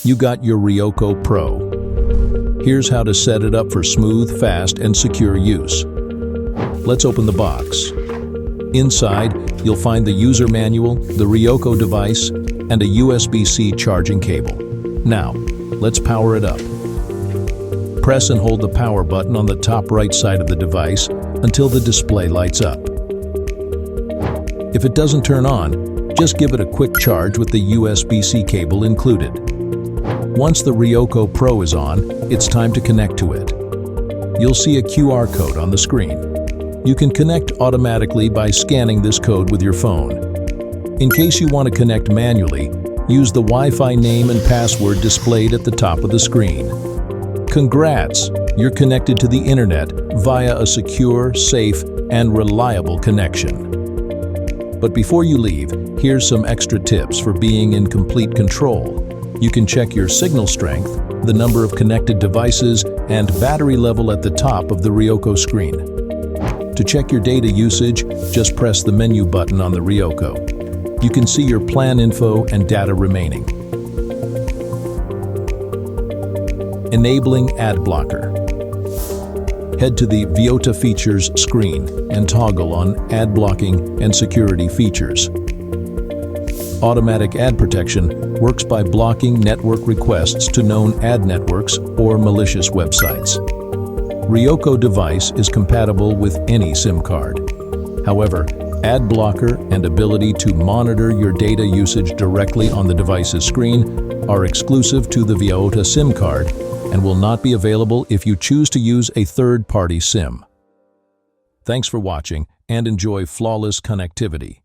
you got your Ryoko Pro. Here's how to set it up for smooth, fast, and secure use. Let's open the box. Inside, you'll find the user manual, the Ryoko device, and a USB-C charging cable. Now, let's power it up. Press and hold the power button on the top right side of the device until the display lights up. If it doesn't turn on, just give it a quick charge with the USB-C cable included. Once the Ryoko Pro is on, it's time to connect to it. You'll see a QR code on the screen. You can connect automatically by scanning this code with your phone. In case you want to connect manually, use the Wi-Fi name and password displayed at the top of the screen. Congrats! You're connected to the internet via a secure, safe, and reliable connection. But before you leave, here's some extra tips for being in complete control. You can check your signal strength, the number of connected devices, and battery level at the top of the Ryoko screen. To check your data usage, just press the menu button on the Ryoko. You can see your plan info and data remaining. Enabling Ad Blocker. Head to the Vyota Features screen and toggle on Ad Blocking and Security Features. Automatic ad protection works by blocking network requests to known ad networks or malicious websites. Ryoko device is compatible with any SIM card. However, ad blocker and ability to monitor your data usage directly on the device's screen are exclusive to the Vyota SIM card and will not be available if you choose to use a third-party SIM. Thanks for watching and enjoy flawless connectivity.